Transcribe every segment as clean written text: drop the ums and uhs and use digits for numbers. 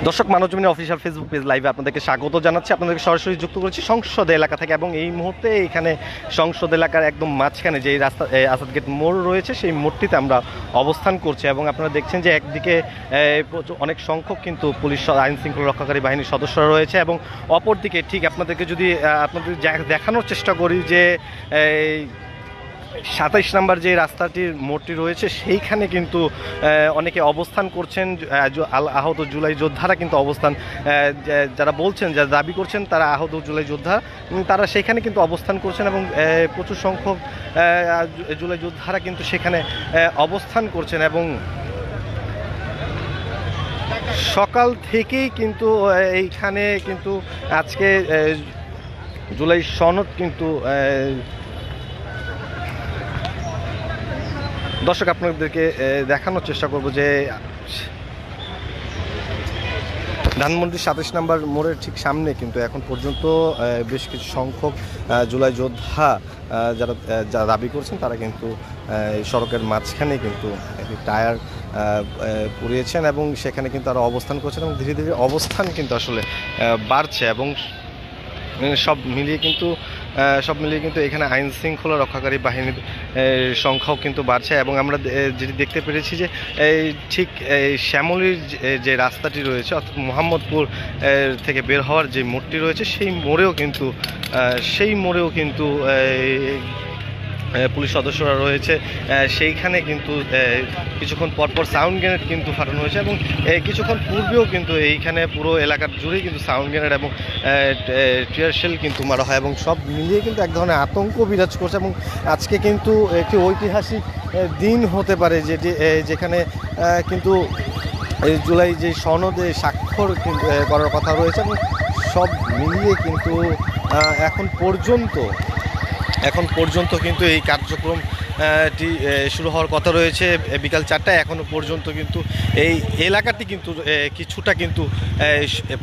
দর্শক মানবজমিনের official Facebook page লাইভে আপনাদেরকে স্বাগত জানাচ্ছি। আপনাদেরকে সরাসরি যুক্ত করেছি সংসদ এলাকা থেকে এবং এই মুহূর্তে এখানে সংসদ এলাকার একদম মাঝখানে যেই রাস্তা আসাদ গেট মোড় রয়েছে সেই মোড়টিতে আমরা অবস্থান করছি এবং আপনারা দেখছেন যে একদিকে অনেক সংখ্যক কিন্তু পুলিশ আইন শৃঙ্খলা রক্ষাকারী বাহিনীর সদস্যরা রয়েছে এবং অপরদিকে ঠিক আপনাদেরকে যদি আপনাদের দেখানোর চেষ্টা করি যে ২৭ নম্বর যে রাস্তাটির মোড়টি রয়েছে সেইখানে কিন্তু অনেকে অবস্থান করছেন। আহত জুলাই যোদ্ধারা কিন্তু অবস্থান যারা বলছেন যারা দাবি করছেন তারা আহত জুলাই যোদ্ধা তারা সেখানে কিন্তু অবস্থান করছেন এবং প্রচুর সংখ্যক জুলাই যোদ্ধারা কিন্তু সেখানে অবস্থান করছেন এবং সকাল থেকেই কিন্তু এইখানে কিন্তু আজকে জুলাই সনদ কিন্তু দর্শক আপনাদেরকে দেখানোর চেষ্টা করব যে ধানমন্ডির ২৭ নম্বর মোড়ের ঠিক সামনে কিন্তু এখন পর্যন্ত বেশ কিছু সংখ্যক জুলাই যোদ্ধা যারা দাবি করছেন তারা কিন্তু সড়কের মাঝখানে কিন্তু একটি টায়ার পুড়িয়েছেন এবং সেখানে কিন্তু তারা অবস্থান করছেন এবং ধীরে ধীরে অবস্থান কিন্তু আসলে বাড়ছে এবং সব মিলিয়ে কিন্তু এখানে আইন শৃঙ্খলা রক্ষাকারী বাহিনীর সংখ্যাও কিন্তু বাড়ছে এবং আমরা যেটি দেখতে পেরেছি যে ঠিক শ্যামলীর যে রাস্তাটি রয়েছে অর্থাৎ মোহাম্মদপুর থেকে বের হওয়ার যে মোড়টি রয়েছে সেই মোড়েও কিন্তু পুলিশ সদস্যরা রয়েছে সেইখানে কিন্তু কিছুক্ষণ পরপর সাউন্ড গ্রেনেড কিন্তু ফাটানো হয়েছে এবং কিছুক্ষণ পূর্বেও কিন্তু এইখানে পুরো এলাকার জুড়েই কিন্তু সাউন্ড গ্রেনেড এবং টিয়ার শেল কিন্তু মারা হয় এবং সব মিলিয়ে কিন্তু এক ধরনের আতঙ্ক বিরাজ করছে এবং আজকে কিন্তু একটি ঐতিহাসিক দিন হতে পারে যেখানে কিন্তু জুলাই যে সনদে স্বাক্ষর কিন্তু করার কথা রয়েছে এবং সব মিলিয়ে কিন্তু এখন পর্যন্ত কিন্তু এই কার্যক্রমটি শুরু হওয়ার কথা রয়েছে বিকাল ৪টায়। এখনও পর্যন্ত কিন্তু এই এলাকাটি কিন্তু কিছুটা কিন্তু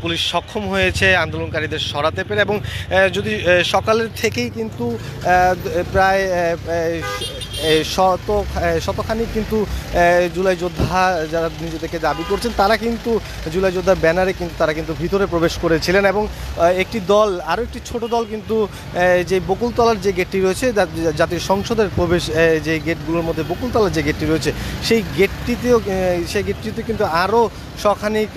পুলিশ সক্ষম হয়েছে আন্দোলনকারীদের সরাতে পেরে এবং যদি সকালের থেকেই কিন্তু প্রায় শতখানি কিন্তু জুলাই যোদ্ধা যারা নিজেদেরকে দাবি করছেন তারা কিন্তু জুলাই যোদ্ধার ব্যানারে কিন্তু তারা কিন্তু ভিতরে প্রবেশ করেছিলেন এবং আরও একটি ছোট দল কিন্তু যে বকুলতলার যে গেটটি রয়েছে জাতীয় সংসদের প্রবেশ যে গেটগুলোর মধ্যে বকুলতলার যে গেটটি রয়েছে সেই গেটটিতে কিন্তু আরও শখানিক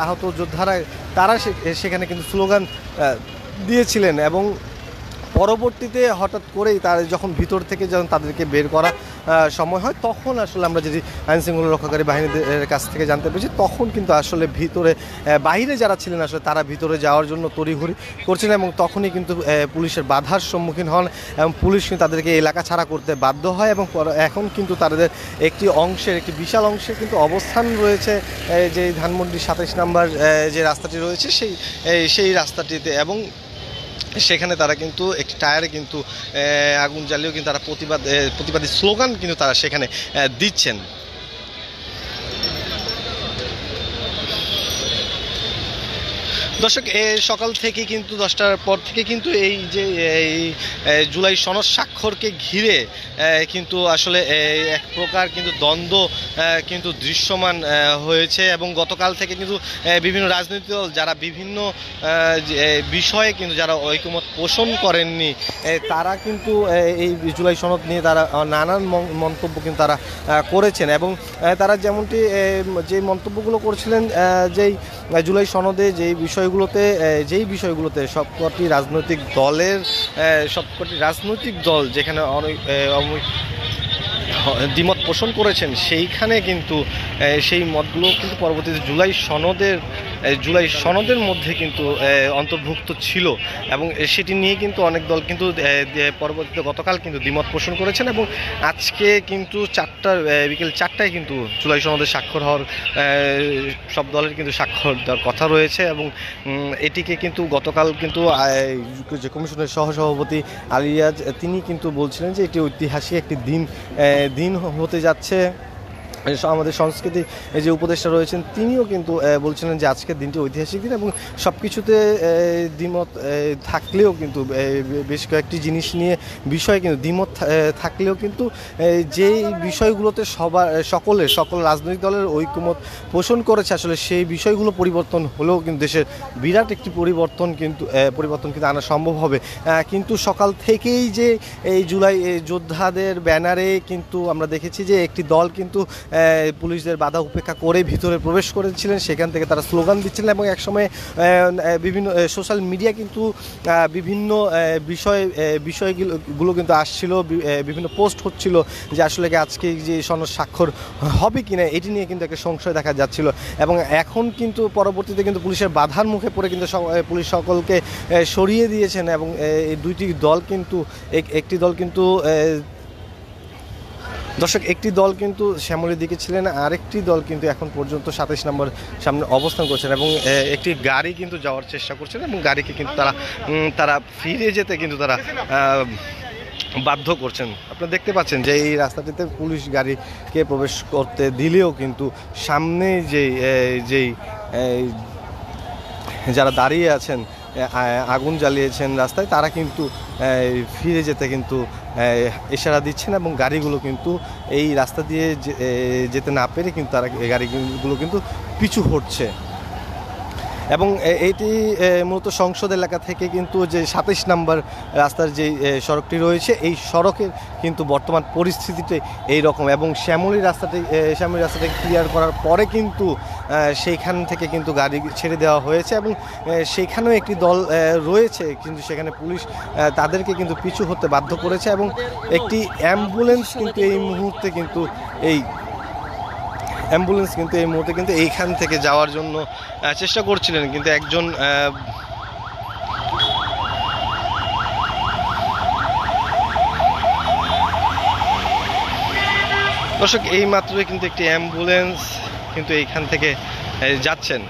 আহত যোদ্ধারা তারা সেখানে কিন্তু স্লোগান দিয়েছিলেন এবং পরবর্তীতে হঠাৎ করেই তারা যখন ভিতর থেকে যখন তাদেরকে বের করা সময় হয় তখন আসলে আমরা যদি আইন শৃঙ্খলা রক্ষাকারী বাহিনীদের কাছ থেকে জানতে পেরেছি তখন কিন্তু আসলে বাইরে যারা ছিলেন আসলে তারা ভিতরে যাওয়ার জন্য তড়িঘড়ি করছিলেন এবং তখনই কিন্তু পুলিশের বাধার সম্মুখীন হন এবং পুলিশ কিন্তু তাদেরকে এলাকা ছাড়া করতে বাধ্য হয় এবং এখন কিন্তু তাদের একটি বিশাল অংশের কিন্তু অবস্থান রয়েছে যে ধানমন্ডির ২৭ নম্বর যে রাস্তাটি রয়েছে সেই রাস্তাটিতে এবং সেখানে তারা কিন্তু একটি টায়ারে কিন্তু আগুন জ্বালিয়েও কিন্তু তারা প্রতিবাদী স্লোগান কিন্তু তারা সেখানে দিচ্ছেন। দর্শক সকাল থেকে কিন্তু 10টার পর থেকে কিন্তু এই যে জুলাই সনদ স্বাক্ষরকে ঘিরে কিন্তু আসলে এক প্রকার কিন্তু দ্বন্দ্ব কিন্তু দৃশ্যমান হয়েছে এবং গতকাল থেকে কিন্তু বিভিন্ন রাজনৈতিক দল যারা বিভিন্ন বিষয়ে কিন্তু যারা ঐকমত পোষণ করেননি তারা কিন্তু এই জুলাই সনদ নিয়ে তারা নানান মন্তব্য কিন্তু তারা করেছেন এবং তারা যেমনটি যে মন্তব্যগুলো করেছিলেন যেই জুলাই সনদে যেই বিষয়গুলোতে সবকটি রাজনৈতিক দল যেখানে অনেক দ্বিমত পোষণ করেছেন সেইখানে কিন্তু সেই মতগুলো কিন্তু পরবর্তীতে জুলাই সনদের মধ্যে কিন্তু অন্তর্ভুক্ত ছিল এবং সেটি নিয়ে কিন্তু অনেক দল কিন্তু পরবর্তীতে গতকাল কিন্তু দ্বিমত পোষণ করেছেন এবং আজকে কিন্তু বিকেল ৪টায় কিন্তু জুলাই সনদে স্বাক্ষর হওয়ার সব দলের কিন্তু স্বাক্ষর দেওয়ার কথা রয়েছে এবং এটিকে কিন্তু গতকাল কিন্তু যে কমিশনের সহসভাপতি আলিয়াজ তিনি কিন্তু বলছিলেন যে এটি ঐতিহাসিক একটি দিন হতে যাচ্ছে আমাদের সংস্কৃতি যে উপদেষ্টা রয়েছেন তিনিও কিন্তু বলছিলেন যে আজকের দিনটি ঐতিহাসিক দিন, এবং সব কিছুতে দ্বিমত থাকলেও কিন্তু বেশ কয়েকটি জিনিস নিয়ে বিষয়ে কিন্তু দ্বিমত থাকলেও কিন্তু যেই বিষয়গুলোতে সকল রাজনৈতিক দলের ঐকমত পোষণ করেছে, আসলে সেই বিষয়গুলো পরিবর্তন হলেও কিন্তু দেশের বিরাট একটি পরিবর্তন কিন্তু আনা সম্ভব হবে। কিন্তু সকাল থেকেই যে এই জুলাই যোদ্ধাদের ব্যানারে কিন্তু আমরা দেখেছি যে একটি দল কিন্তু পুলিশদের বাধা উপেক্ষা করে ভিতরে প্রবেশ করেছিলেন, সেখান থেকে তারা স্লোগান দিচ্ছিলেন, এবং একসময় বিভিন্ন সোশ্যাল মিডিয়া কিন্তু বিভিন্ন বিষয়গুলো কিন্তু আসছিল, বিভিন্ন পোস্ট হচ্ছিল যে আসলে আজকে যে সনদ স্বাক্ষর হবে কিনা এটি নিয়ে কিন্তু একটা সংশয় দেখা যাচ্ছিল। এবং এখন কিন্তু পরবর্তীতে কিন্তু পুলিশের বাধার মুখে পড়ে কিন্তু পুলিশ সকলকে সরিয়ে দিয়েছেন, এবং এই দুইটি দল কিন্তু একটি দল কিন্তু দর্শক একটি দল কিন্তু শ্যামলীর দিকে ছিলেন, আরেকটি দল কিন্তু এখন পর্যন্ত 27 নম্বর সামনে অবস্থান করছেন, এবং একটি গাড়ি কিন্তু যাওয়ার চেষ্টা করছেন, এবং গাড়িকে কিন্তু তারা ফিরে যেতে কিন্তু তারা বাধ্য করছেন। আপনারা দেখতে পাচ্ছেন যে এই রাস্তাটিতে পুলিশ গাড়িকে প্রবেশ করতে দিলেও কিন্তু সামনে যেই যারা দাঁড়িয়ে আছেন আগুন জ্বালিয়েছেন রাস্তায়, তারা কিন্তু ফিরে যেতে কিন্তু ইশারা দিচ্ছেন, এবং গাড়িগুলো কিন্তু এই রাস্তা দিয়ে যেতে না পেরে কিন্তু তারা গাড়িগুলো কিন্তু পিছু হটছে। এবং এটি মূলত সংসদ এলাকা থেকে কিন্তু যে 27 নম্বর রাস্তার যে সড়কটি রয়েছে, এই সড়কের কিন্তু বর্তমান পরিস্থিতিতে এই রকম, এবং শ্যামলী রাস্তাটি ক্লিয়ার করার পরে কিন্তু সেইখান থেকে কিন্তু গাড়ি ছেড়ে দেওয়া হয়েছে, এবং সেইখানেও একটি দল রয়েছে, কিন্তু সেখানে পুলিশ তাদেরকে কিন্তু পিছু হতে বাধ্য করেছে, এবং একটি অ্যাম্বুলেন্স কিন্তু এই মুহূর্তে কিন্তু এইখান থেকে যাওয়ার জন্য চেষ্টা করছিলেন, কিন্তু একজন দর্শক এই মাত্রই কিন্তু একটি অ্যাম্বুলেন্স কিন্তু এইখান থেকে যাচ্ছেন।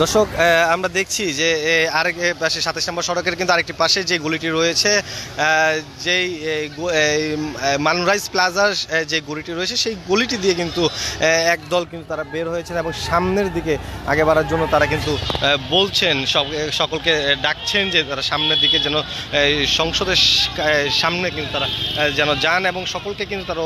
দর্শক আমরা দেখছি যে আরেক পাশে 27 নম্বর সড়কের কিন্তু আরেকটি পাশে যে গলিটি রয়েছে, যেই মানরাইজ প্লাজার যে গলিটি রয়েছে, সেই গলিটি দিয়ে কিন্তু একদল কিন্তু তারা বের হয়েছেন, এবং সামনের দিকে আগে বাড়ার জন্য তারা কিন্তু বলছেন, সকলকে ডাকছেন যে তারা সামনের দিকে যেন সংসদের সামনে কিন্তু তারা যেন যান, এবং সকলকে কিন্তু তারা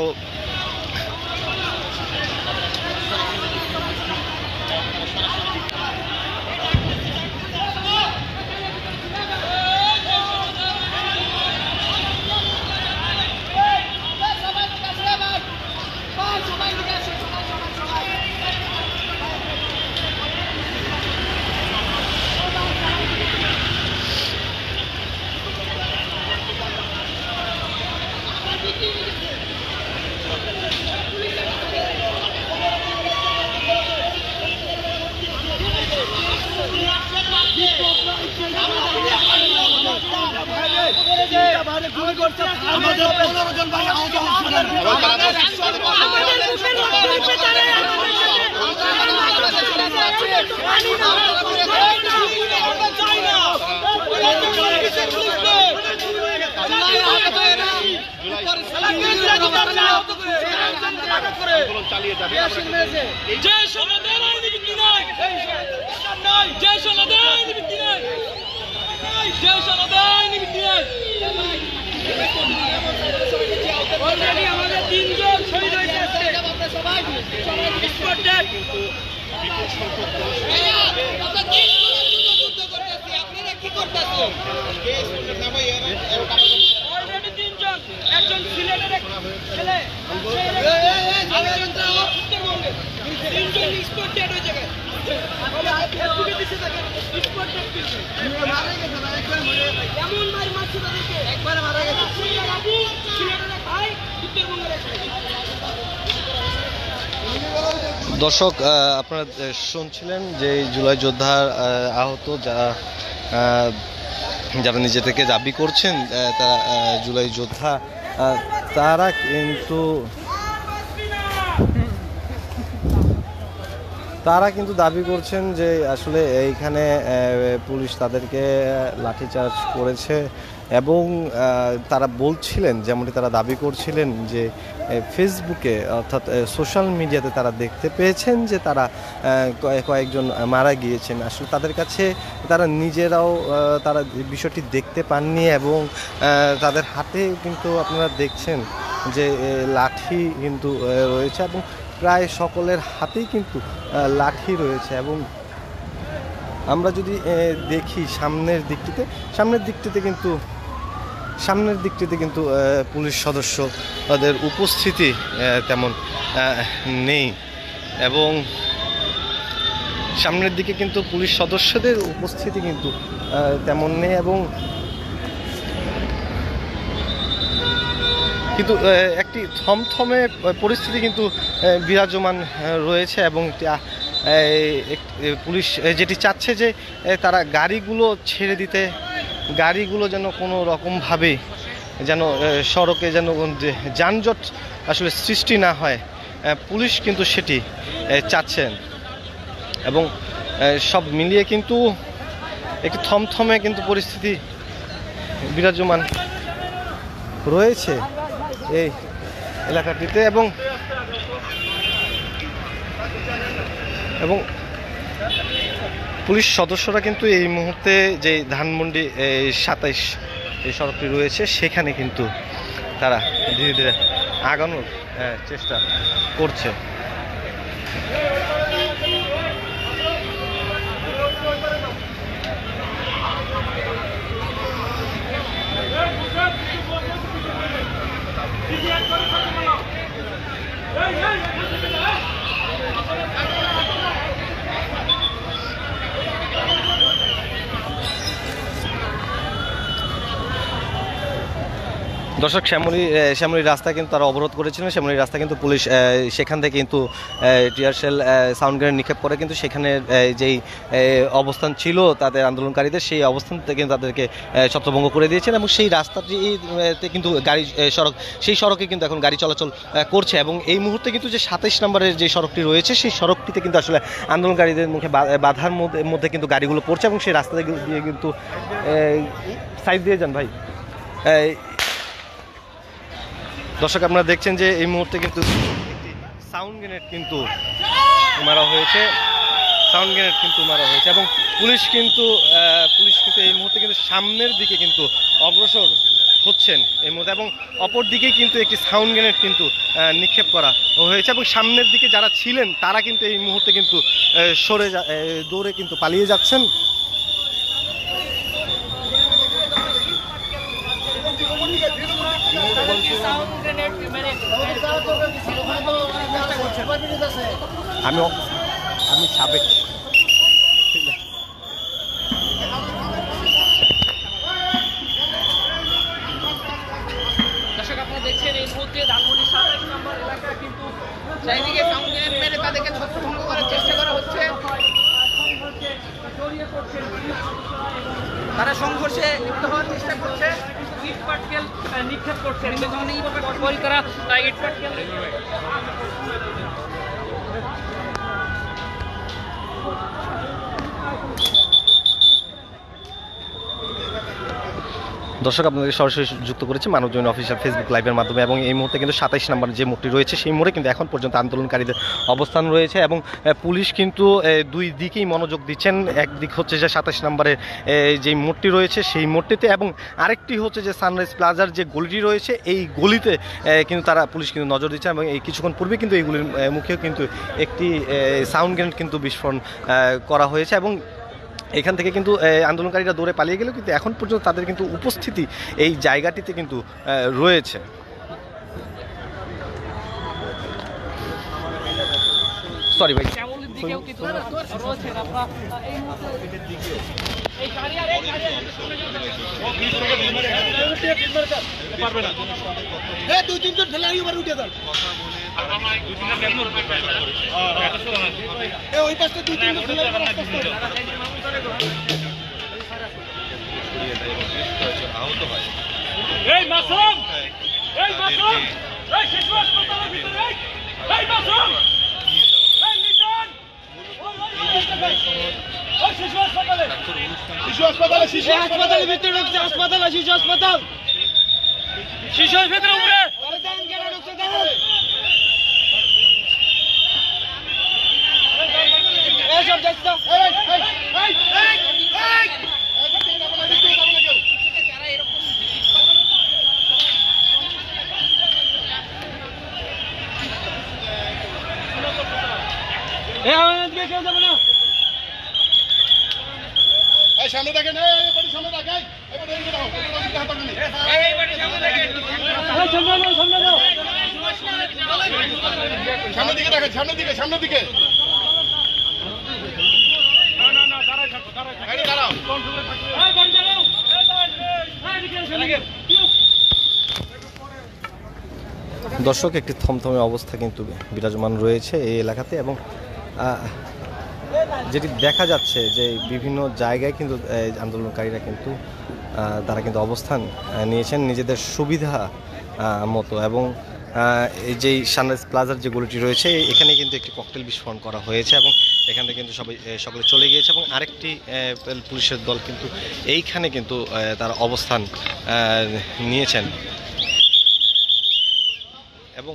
দর্শক আপনারা শুনছিলেন যে জুলাই যোদ্ধার আহত যারা নিজে থেকে দাবি করছেন তারা জুলাই যোদ্ধা, তারা কিন্তু তারা কিন্তু দাবি করছেন যে আসলে এইখানে পুলিশ তাদেরকে লাঠিচার্জ করেছে এবং তারা বলছিলেন, যেমনটি তারা দাবি করছিলেন যে ফেসবুকে অর্থাৎ সোশ্যাল মিডিয়াতে তারা দেখতে পেয়েছেন যে তারা কয়েকজন মারা গিয়েছেন। আসলে তাদের কাছে তারা নিজেরাও তারা বিষয়টি দেখতে পাননি এবং তাদের হাতে কিন্তু আপনারা দেখছেন যে লাঠি কিন্তু রয়েছে এবং প্রায় সকলের হাতেই কিন্তু লাঠি রয়েছে। এবং আমরা যদি দেখি সামনের দিকটিতে কিন্তু পুলিশ সদস্য তাদের উপস্থিতি তেমন নেই এবং সামনের দিকে কিন্তু পুলিশ সদস্যদের উপস্থিতি কিন্তু তেমন নেই এবং কিন্তু একটি থমথমে পরিস্থিতি কিন্তু বিরাজমান রয়েছে এবং পুলিশ যেটি চাচ্ছে যে তারা গাড়িগুলো ছেড়ে দিতে, গাড়িগুলো যেন কোনো রকমভাবে যেন সড়কে যেন যানজট আসলে সৃষ্টি না হয়, পুলিশ কিন্তু সেটি চাচ্ছেন এবং সব মিলিয়ে কিন্তু একটি থমথমে কিন্তু পরিস্থিতি বিরাজমান রয়েছে এই এলাকাটিতে এবং পুলিশ সদস্যরা কিন্তু এই মুহূর্তে যে ধানমন্ডি 27 এই সড়কটি রয়েছে সেখানে কিন্তু তারা ধীরে ধীরে আগানোর চেষ্টা করছে। দর্শক, শ্যামলী রাস্তা কিন্তু তারা অবরোধ করেছিলেন। শ্যামলী রাস্তা কিন্তু পুলিশ সেখান থেকে কিন্তু টিয়ারশেল সাউন্ড গ্রেনেড নিক্ষেপ করে কিন্তু সেখানে যেই অবস্থান ছিল তাদের আন্দোলনকারীদের, সেই অবস্থান থেকে কিন্তু তাদেরকে ছত্রভঙ্গ করে দিয়েছেন এবং সেই রাস্তাটিতে কিন্তু সেই সড়কে কিন্তু এখন গাড়ি চলাচল করছে এবং এই মুহূর্তে কিন্তু যে 27 নম্বরের যে সড়কটি রয়েছে সেই সড়কটিতে কিন্তু আসলে আন্দোলনকারীদের মুখে বাধার মধ্যে কিন্তু গাড়িগুলো পড়ছে এবং সেই রাস্তা দিয়ে কিন্তু সাইড দিয়ে যান ভাই। দর্শক, আপনারা দেখছেন যে এই মুহূর্তে কিন্তু একটি সাউন্ড গ্রেনেড কিন্তু মারা হয়েছে এবং পুলিশ কিন্তু এই মুহূর্তে কিন্তু সামনের দিকে কিন্তু অগ্রসর হচ্ছেন এই মুহূর্তে এবং অপর দিকেই কিন্তু একটি সাউন্ড গ্রেনেড কিন্তু নিক্ষেপ করা হয়েছে এবং সামনের দিকে যারা ছিলেন তারা কিন্তু এই মুহূর্তে কিন্তু দৌড়ে কিন্তু পালিয়ে যাচ্ছেন। আমি সাবেক দর্শক, আপনারা দেখছেন এই মুহূর্তে ধানমন্ডি 27 নম্বর এলাকা কিন্তু চারিদিকে সাউন্ড গ্রেনেড মেরে তাদেরকে ছত্রভঙ্গ করার চেষ্টা করা হচ্ছে। তারা সংঘর্ষে লিপ্ত হওয়ার চেষ্টা করছে, ইট পাটকেল নিক্ষেপ করছে, ইট পাটকেল। দর্শক, আপনাদের সরাসরি যুক্ত করেছে মানবজমিন অফিসিয়াল ফেসবুক লাইভের মাধ্যমে এবং এই মুহূর্তে কিন্তু 27 নম্বর যে মোড়টি রয়েছে সেই মোড়ে কিন্তু এখন পর্যন্ত আন্দোলনকারীদের অবস্থান রয়েছে এবং পুলিশ কিন্তু দুই দিকেই মনোযোগ দিচ্ছেন। একদিক হচ্ছে যে 27 নম্বরের যে মোড়টি রয়েছে সেই মোড়টিতে এবং আরেকটি হচ্ছে যে সানরাইজ প্লাজার যে গলিটি রয়েছে এই গলিতে কিন্তু তারা পুলিশ কিন্তু নজর দিচ্ছে এবং এই কিছুক্ষণ পূর্বে কিন্তু এইগুলির মুখেও কিন্তু একটি সাউন্ড গ্রেনেড কিন্তু বিস্ফোরণ করা হয়েছে এবং এখান থেকে কিন্তু আন্দোলনকারীরা দৌড়ে পালিয়ে গেলেও কিন্তু এখন পর্যন্ত তাদের কিন্তু উপস্থিতি এই জায়গাটিতে কিন্তু রয়েছে। সরি ভাই, শিশু হাসপাতালে শিশু হাসপাতালের ভিতরে ঢুকছে হাসপাতাল শিশু হাসপাতাল শিশুর ভিতরে উপরে সামনে দেখেন সামনে দেখেন সামনের দিকে দেখেন সামনের দিকে দাঁড়াও দর্শক একটি থমথমে অবস্থা কিন্তু বিরাজমান রয়েছে এই এলাকাতে এবং যেটি দেখা যাচ্ছে যে বিভিন্ন জায়গায় কিন্তু আন্দোলনকারীরা কিন্তু তারা কিন্তু অবস্থান নিয়েছেন নিজেদের সুবিধা মতো এবং এই যে সানরাইজ প্লাজার যে গলিটি রয়েছে এখানে কিন্তু একটি ককটেল বিস্ফোরণ করা হয়েছে এবং এখান থেকে কিন্তু সকলে চলে গিয়েছে এবং আরেকটি পুলিশের দল কিন্তু এইখানে কিন্তু তারা অবস্থান নিয়েছেন এবং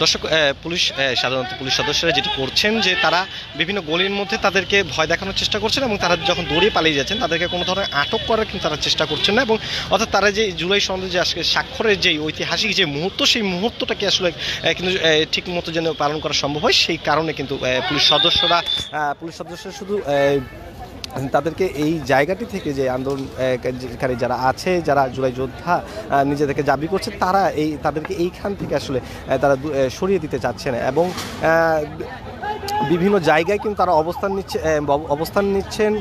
দর্শক পুলিশ সাধারণত পুলিশ সদস্যরা যেটি করছেন যে তারা বিভিন্ন গলির মধ্যে তাদেরকে ভয় দেখানোর চেষ্টা করছেন এবং তারা যখন দৌড়ে পালিয়ে যাচ্ছেন তাদেরকে কোনো ধরনের আটক করার কিন্তু তারা চেষ্টা করছেন না এবং অর্থাৎ তারা যে জুলাই সনদে যে আজকে স্বাক্ষরের যে ঐতিহাসিক যে মুহূর্ত সেই মুহূর্তটাকে আসলে কিন্তু ঠিক মতো যেন পালন করা সম্ভব হয় সেই কারণে কিন্তু পুলিশ সদস্যরা শুধু তাদেরকে এই জায়গাটি থেকে যে আন্দোলনকারী যারা আছে যারা জুলাই যোদ্ধা নিজেদেরকে দাবি করছে তারা তাদেরকে এইখান থেকে আসলে তারা সরিয়ে দিতে চাচ্ছেন এবং বিভিন্ন জায়গায় কিন্তু তারা অবস্থান নিচ্ছেন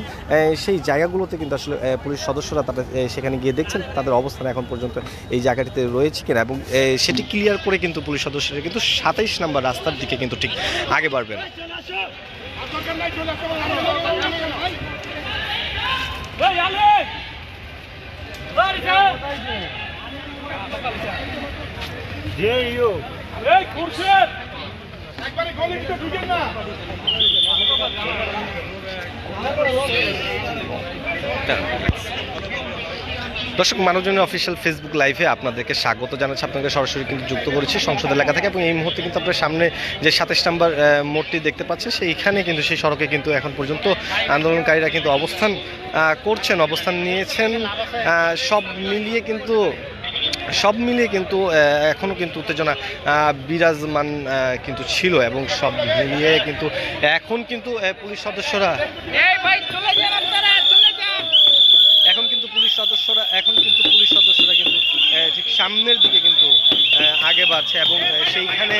সেই জায়গাগুলোতে কিন্তু আসলে পুলিশ সদস্যরা তারা সেখানে গিয়ে দেখছেন তাদের অবস্থান এখন পর্যন্ত এই জায়গাটিতে রয়েছে কিনা এবং সেটি ক্লিয়ার করে কিন্তু পুলিশ সদস্যরা কিন্তু 27 নম্বর রাস্তার দিকে কিন্তু ঠিক আগে বাড়বেন। দর্শক মানবজমিন অফিসিয়াল ফেসবুক লাইভে আপনাদেরকে স্বাগত জানাচ্ছি। আপনাদের সরাসরি কিন্তু যুক্ত করেছি সংসদ এলাকা থেকে এবং এই মুহূর্তে কিন্তু আপনার সামনে যে 27 নম্বর মোড়টি দেখতে পাচ্ছেন সেইখানে কিন্তু সেই সড়কে কিন্তু এখন পর্যন্ত আন্দোলনকারীরা কিন্তু অবস্থান নিয়েছেন। সব মিলিয়ে কিন্তু এখনও কিন্তু উত্তেজনা বিরাজমান কিন্তু ছিল এবং সব মিলিয়ে কিন্তু এখন কিন্তু পুলিশ সদস্যরা কিন্তু ঠিক সামনের দিকে কিন্তু আগে বাড়ছে এবং সেইখানে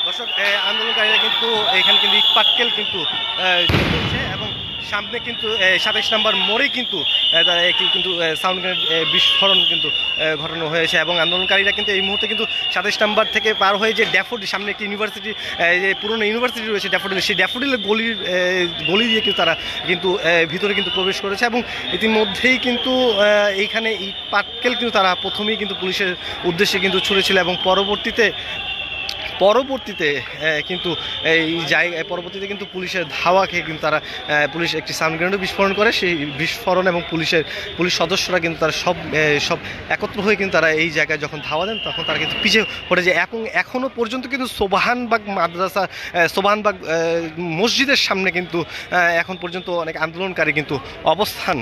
দর্শক আন্দোলনকারীরা কিন্তু এখানে কিন্তু ইট পাটকেল কিন্তু চলছে এবং সামনে কিন্তু 27 নম্বর মোড়ে কিন্তু সাউন্ড বিস্ফোরণ কিন্তু ঘটানো হয়েছে এবং আন্দোলনকারীরা কিন্তু এই মুহূর্তে কিন্তু 27 নম্বর থেকে পার হয়ে যে ড্যাফোডিল সামনে একটি ইউনিভার্সিটি যে পুরনো ইউনিভার্সিটি রয়েছে ড্যাফোডিল সেই ড্যাফোডিলের গলি দিয়ে কিন্তু তারা কিন্তু ভিতরে কিন্তু প্রবেশ করেছে এবং ইতিমধ্যেই কিন্তু এইখানে ইট পাটকেল কিন্তু তারা প্রথমেই কিন্তু পুলিশের উদ্দেশ্যে কিন্তু ছুড়েছিল এবং পরবর্তীতে কিন্তু পরবর্তীতে কিন্তু পুলিশের ধাওয়া খেয়ে কিন্তু তারা পুলিশ একটি সাউন্ড গ্রেনেড বিস্ফোরণ করে। সেই বিস্ফোরণ এবং পুলিশ সদস্যরা কিন্তু তারা সব একত্র হয়ে কিন্তু তারা এই জায়গায় যখন ধাওয়া দেন তখন তারা কিন্তু পিছিয়ে পড়ে যায়। এখনও পর্যন্ত কিন্তু সোবহানবাগ মাদ্রাসা সোবহানবাগ মসজিদের সামনে কিন্তু এখন পর্যন্ত অনেক আন্দোলনকারী কিন্তু অবস্থান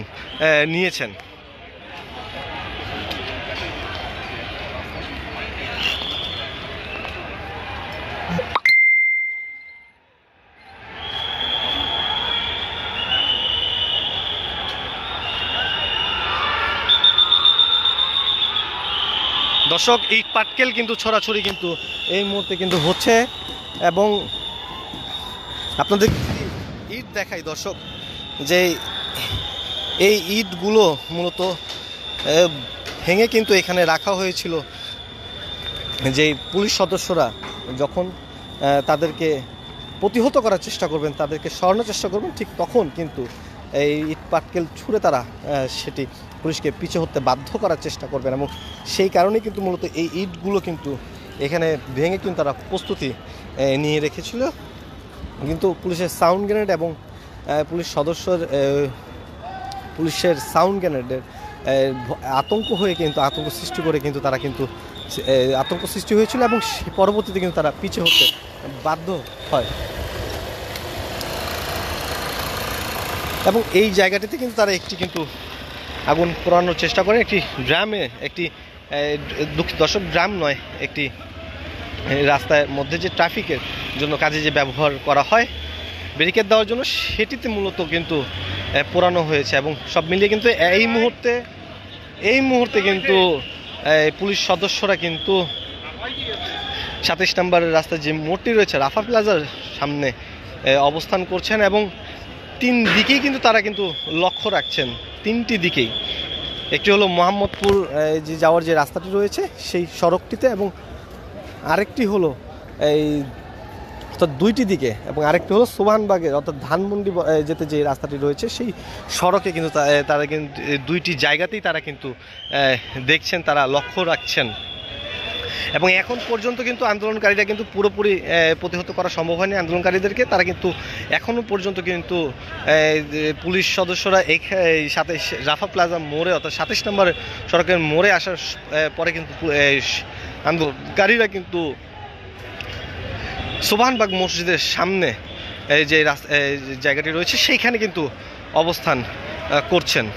নিয়েছেন। দর্শক, ইট পাটকেল কিন্তু ছড়াছড়ি কিন্তু এই মুহূর্তে কিন্তু হচ্ছে এবং আপনাদের ইট দেখাই দর্শক যে এই ইটগুলো মূলত ভেঙে কিন্তু এখানে রাখা হয়েছিল। যে পুলিশ সদস্যরা যখন তাদেরকে প্রতিহত করার চেষ্টা করবেন, তাদেরকে সরানোর চেষ্টা করবেন, ঠিক তখন কিন্তু এই ইট পাটকেল ছুঁড়ে তারা সেটি পুলিশকে পিছু হতে বাধ্য করার চেষ্টা করবেন এবং সেই কারণেই কিন্তু মূলত এই ইটগুলো কিন্তু এখানে ভেঙে কিন্তু তারা প্রস্তুতি নিয়ে রেখেছিল। কিন্তু পুলিশের সাউন্ড গ্রেনেড এবং পুলিশের সাউন্ড গ্রেনেডের আতঙ্ক সৃষ্টি করে কিন্তু তারা কিন্তু আতঙ্ক সৃষ্টি হয়েছিল এবং পরবর্তীতে কিন্তু তারা পিছু হতে বাধ্য হয় এবং এই জায়গাটিতে কিন্তু তারা কিন্তু আগুন পোড়ানোর চেষ্টা করে। একটি ড্রামে দর্শক ড্রাম নয়, একটি রাস্তার মধ্যে যে ট্রাফিকের জন্য কাজে যে ব্যবহার করা হয় ব্যারিকেড দেওয়ার জন্য, সেটিতে মূলত কিন্তু পোড়ানো হয়েছে এবং সব মিলিয়ে কিন্তু এই মুহূর্তে কিন্তু পুলিশ সদস্যরা কিন্তু 27 নম্বরের রাস্তায় যে মোড়টি রয়েছে রাফা প্লাজার সামনে অবস্থান করছেন এবং 3 দিকেই কিন্তু তারা কিন্তু লক্ষ্য রাখছেন। 3টি দিকেই, একটি হলো মোহাম্মদপুর যে যাওয়ার যে রাস্তাটি রয়েছে সেই সড়কটিতে এবং আরেকটি হলো অর্থাৎ 2টি দিকে এবং আরেকটি হলো সোবহানবাগের অর্থাৎ ধানমন্ডি যেতে যে রাস্তাটি রয়েছে সেই সড়কে কিন্তু তারা কিন্তু 2টি জায়গাতেই তারা কিন্তু দেখছেন, তারা লক্ষ্য রাখছেন এবং এখন পর্যন্ত কিন্তু আন্দোলনকারীরা কিন্তু পুরোপুরি প্রতিহত করা সম্ভব হয়নি আন্দোলনকারীদেরকে। তারা কিন্তু এখনও পর্যন্ত কিন্তু পুলিশ সদস্যরা সাথে রাফা প্লাজা মোড়ে অর্থাৎ 27 নম্বর সড়কের মোড়ে আসার পরে কিন্তু আন্দোলনকারীরা কিন্তু সোবহানবাগ মসজিদের সামনে যে জায়গাটি রয়েছে সেইখানে কিন্তু অবস্থান করছেন।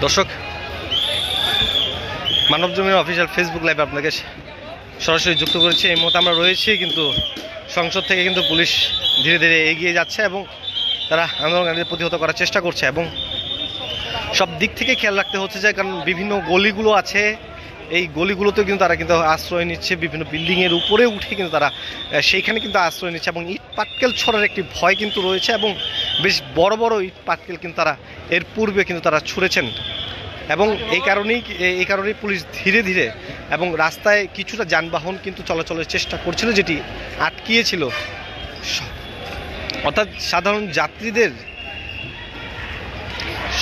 দর্শক, মানব জমিনের অফিসিয়াল ফেসবুক লাইভে আপনাকে সরাসরি যুক্ত করেছি। এই মুহূর্তে আমরা রয়েছি কিন্তু সংসদ থেকে কিন্তু পুলিশ ধীরে ধীরে এগিয়ে যাচ্ছে এবং তারা আন্দোলনকারীদের প্রতিহত করার চেষ্টা করছে এবং সব দিক থেকে খেয়াল রাখতে হচ্ছে যে কারণ বিভিন্ন গলিগুলো আছে, এই গলিগুলোতেও কিন্তু তারা কিন্তু আশ্রয় নিচ্ছে, বিভিন্ন বিল্ডিংয়ের উপরে উঠে কিন্তু তারা সেইখানে কিন্তু আশ্রয় নিচ্ছে এবং ইট পাটকেল ছড়ার একটি ভয় কিন্তু রয়েছে এবং বেশ বড় বড় ইট পাটকেল কিন্তু তারা এর পূর্বে কিন্তু তারা ছুঁড়েছেন এবং এই কারণেই পুলিশ ধীরে ধীরে এবং রাস্তায় কিছুটা যানবাহন কিন্তু চলাচলের চেষ্টা করছিল, যেটি আটকিয়েছিল। অর্থাৎ সাধারণ যাত্রীদের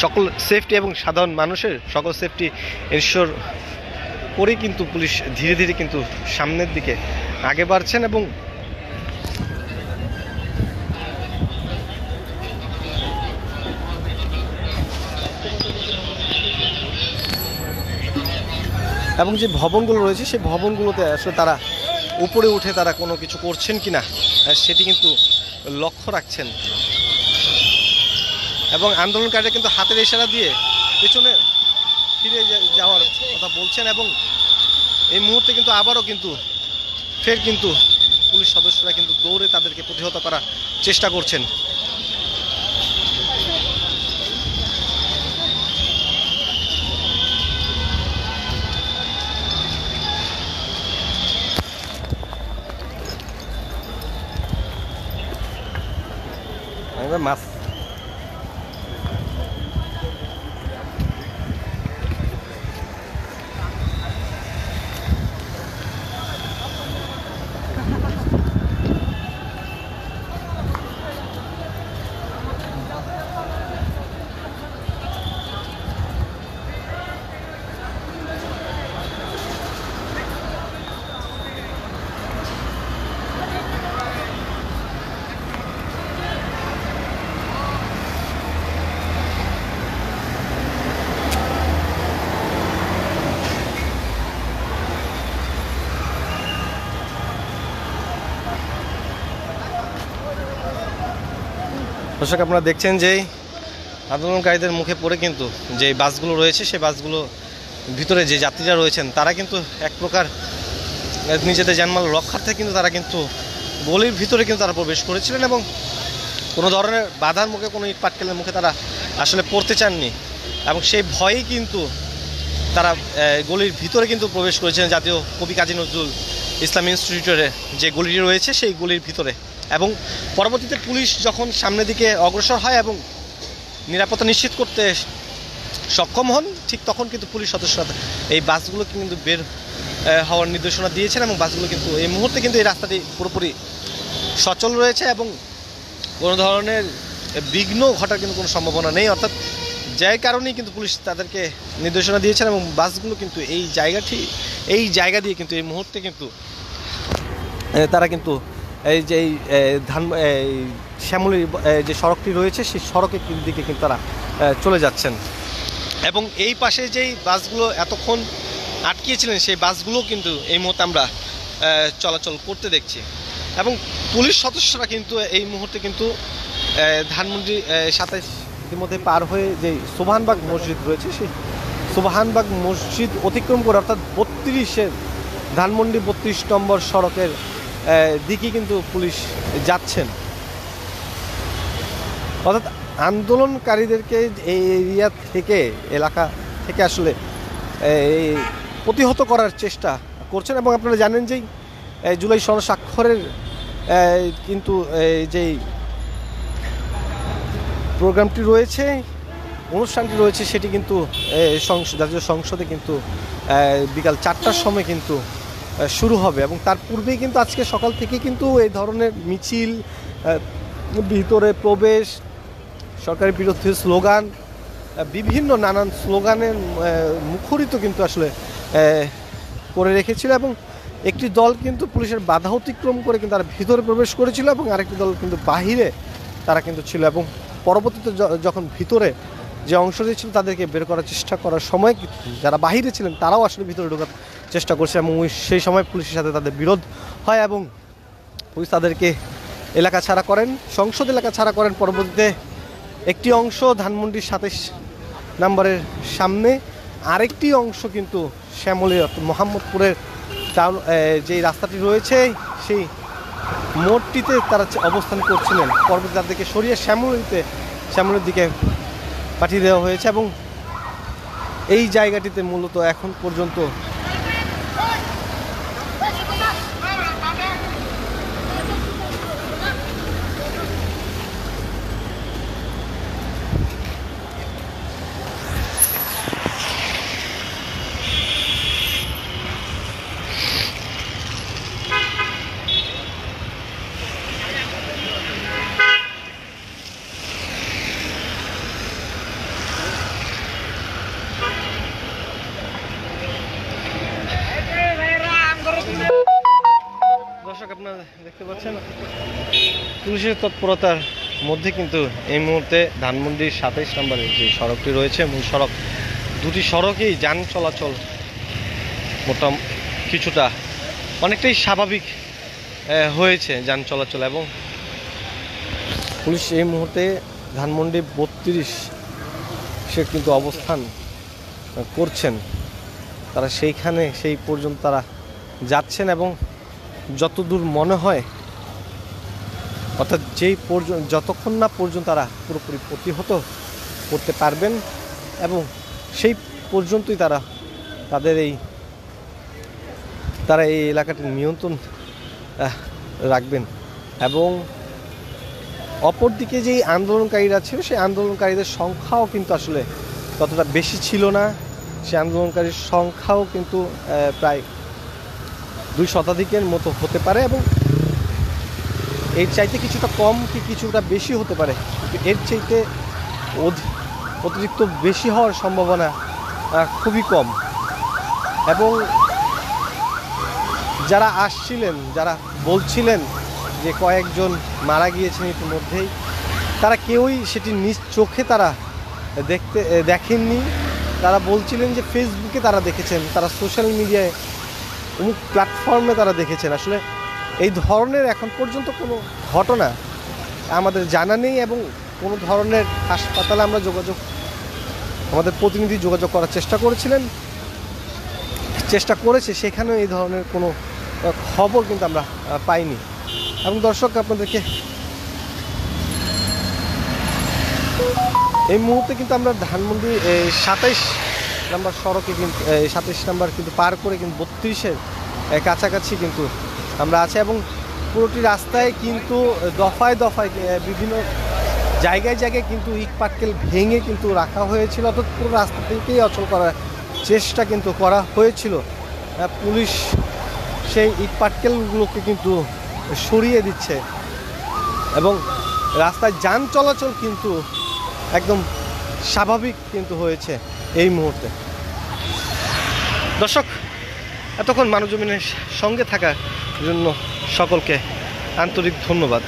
সকল সেফটি এবং সাধারণ মানুষের সকল সেফটি এনশিওর করে কিন্তু পুলিশ ধীরে ধীরে কিন্তু সামনের দিকে আগে বাড়ছেন এবং যে ভবনগুলো রয়েছে সেই ভবনগুলোতে আসলে তারা উপরে উঠে তারা কোনো কিছু করছেন কিনা সেটি কিন্তু লক্ষ্য রাখছেন এবং আন্দোলনকারীরা কিন্তু হাতের ইশারা দিয়ে পেছনে ফিরে যাওয়ার কথা বলছেন এবং এই মুহূর্তে কিন্তু আবারও কিন্তু ফের কিন্তু পুলিশ সদস্যরা কিন্তু দৌড়ে তাদেরকে প্রতিহত করার চেষ্টা করছেন। মাছ দর্শক আপনারা দেখছেন যে আন্দোলনকারীদের মুখে পড়ে কিন্তু যে বাসগুলো রয়েছে সেই বাসগুলো ভিতরে যে যাত্রীরা রয়েছেন তারা কিন্তু এক প্রকার নিজেদের জানমাল রক্ষার্থে কিন্তু তারা কিন্তু গলির ভিতরে কিন্তু তারা প্রবেশ করেছিলেন এবং কোনো ধরনের বাধার মুখে কোনো ইট পাটকেলের মুখে তারা আসলে পড়তে চাননি এবং সেই ভয়েই কিন্তু তারা গলির ভিতরে কিন্তু প্রবেশ করেছিলেন জাতীয় কবি কাজী নজরুল ইসলাম ইনস্টিটিউটের যে গলিটি রয়েছে সেই গলির ভিতরে। এবং পরবর্তীতে পুলিশ যখন সামনের দিকে অগ্রসর হয় এবং নিরাপত্তা নিশ্চিত করতে সক্ষম হন ঠিক তখন কিন্তু পুলিশ সদস্যরা এই বাসগুলো কিন্তু বের হওয়ার নির্দেশনা দিয়েছেন এবং বাসগুলো কিন্তু এই মুহূর্তে কিন্তু এই রাস্তাটি পুরোপুরি সচল রয়েছে এবং কোনো ধরনের বিঘ্ন ঘটার কিন্তু কোনো সম্ভাবনা নেই, অর্থাৎ যার কারণেই কিন্তু পুলিশ তাদেরকে নির্দেশনা দিয়েছেন এবং বাসগুলো কিন্তু এই জায়গা দিয়ে কিন্তু এই মুহূর্তে কিন্তু তারা কিন্তু এই যে শ্যামলীর যে সড়কটি রয়েছে সেই সড়কের দিকে কিন্তু তারা চলে যাচ্ছেন এবং এই পাশে যেই বাসগুলো এতক্ষণ আটকিয়েছিলেন সেই বাসগুলো কিন্তু এই মুহূর্তে আমরা চলাচল করতে দেখছি এবং পুলিশ সদস্যরা কিন্তু এই মুহূর্তে কিন্তু ধানমন্ডি 27 ইতিমধ্যে পার হয়ে যে সোবহানবাগ মসজিদ রয়েছে সেই সোবহানবাগ মসজিদ অতিক্রম করে অর্থাৎ 32-এর ধানমন্ডি 32 নম্বর সড়কের দিকে কিন্তু পুলিশ যাচ্ছেন। অর্থাৎ আন্দোলনকারীদেরকে এই এরিয়া থেকে এলাকা থেকে আসলে প্রতিহত করার চেষ্টা করছেন এবং আপনারা জানেন যে জুলাই সনদ স্বাক্ষরের কিন্তু যেই প্রোগ্রামটি রয়েছে অনুষ্ঠানটি রয়েছে সেটি কিন্তু জাতীয় সংসদে কিন্তু বিকাল 4টার সময় কিন্তু শুরু হবে এবং তার পূর্বেই কিন্তু আজকে সকাল থেকে কিন্তু এই ধরনের মিছিল, ভিতরে প্রবেশ, সরকারের বিরুদ্ধে স্লোগান, বিভিন্ন নানান স্লোগানের মুখরিত কিন্তু আসলে করে রেখেছিল এবং একটি দল কিন্তু পুলিশের বাধা অতিক্রম করে কিন্তু তারা ভিতরে প্রবেশ করেছিল এবং আরেকটি দল কিন্তু বাহিরে তারা কিন্তু ছিল এবং পরবর্তীতে যখন ভিতরে যে অংশটি ছিল তাদেরকে বের করার চেষ্টা করার সময় যারা বাহিরে ছিলেন তারাও আসলে ভিতরে ঢোকার চেষ্টা করছে এবং সেই সময় পুলিশের সাথে তাদের বিরোধ হয় এবং পুলিশ তাদেরকে এলাকা ছাড়া করেন, সংসদ এলাকা ছাড়া করেন। পরবর্তীতে একটি অংশ ধানমন্ডির 27 নম্বরের সামনে, আরেকটি অংশ কিন্তু শ্যামলী মোহাম্মদপুরের টাউন যেই রাস্তাটি রয়েছে সেই মোড়টিতে তারা অবস্থান করছিলেন। পরবর্তী তাদেরকে সরিয়ে শ্যামলীর দিকে পাঠিয়ে দেওয়া হয়েছে এবং এই জায়গাটিতে মূলত এখন পর্যন্ত আপনারা দেখতে পাচ্ছেন পুলিশের তৎপরতার মধ্যে কিন্তু এই মুহূর্তে ধানমন্ডির 27 নম্বরের যে সড়কটি রয়েছে মূল সড়ক, দুটি সড়কেই যান চলাচল মোটামুটি কিছুটা অনেকটাই স্বাভাবিক হয়েছে যান চলাচল এবং পুলিশ এই মুহূর্তে ধানমন্ডি 32 সে কিন্তু অবস্থান করছেন, তারা সেইখানে সেই পর্যন্ত তারা যাচ্ছেন এবং যতদূর মনে হয়, অর্থাৎ যতক্ষণ না পর্যন্ত তারা পুরোপুরি প্রতিহত করতে পারবেন এবং সেই পর্যন্তই তারা এই এলাকাটির নিয়ন্ত্রণ রাখবেন। এবং অপরদিকে যেই আন্দোলনকারীরা ছিল, সেই আন্দোলনকারীদের সংখ্যাও কিন্তু আসলে ততটা বেশি ছিল না। সেই আন্দোলনকারীর সংখ্যাও কিন্তু প্রায় 2 শতাধিকের মতো হতে পারে এবং এর চাইতে কিছুটা কম কি কিছুটা বেশি হতে পারে, কিন্তু এর চাইতে অতিরিক্ত বেশি হওয়ার সম্ভাবনা খুবই কম। এবং যারা আসছিলেন, যারা বলছিলেন যে কয়েকজন মারা গিয়েছেন ইতিমধ্যেই, তারা কেউই সেটি নিজ চোখে তারা দেখেননি। তারা বলছিলেন যে ফেসবুকে তারা দেখেছেন, তারা সোশ্যাল মিডিয়ায় অমুক প্ল্যাটফর্মে তারা দেখেছেন। আসলে এই ধরনের এখন পর্যন্ত কোনো ঘটনা আমাদের জানা নেই এবং কোনো ধরনের হাসপাতালে আমরা আমাদের প্রতিনিধি যোগাযোগ করার চেষ্টা করেছে, সেখানেও এই ধরনের কোনো খবর কিন্তু আমরা পাইনি। এবং দর্শক, আপনাদেরকে এই মুহূর্তে কিন্তু আমরা ধানমন্ডি 27 নম্বর সড়কে কিন্তু 27 নম্বর কিন্তু পার করে কিন্তু 32-এর কাছাকাছি কিন্তু আমরা আছি এবং পুরোটি রাস্তায় কিন্তু দফায় দফায় বিভিন্ন জায়গায় কিন্তু ইট পাটকেল ভেঙে কিন্তু রাখা হয়েছিল, অর্থাৎ পুরো রাস্তা থেকেই অচল করার চেষ্টা কিন্তু করা হয়েছিল। পুলিশ সেই ইট পাটকেলগুলোকে কিন্তু সরিয়ে দিচ্ছে এবং রাস্তায় যান চলাচল কিন্তু একদম স্বাভাবিক কিন্তু হয়েছে এই মুহূর্তে। দর্শক, এতক্ষণ মানবজমিনের সঙ্গে থাকার জন্য সকলকে আন্তরিক ধন্যবাদ।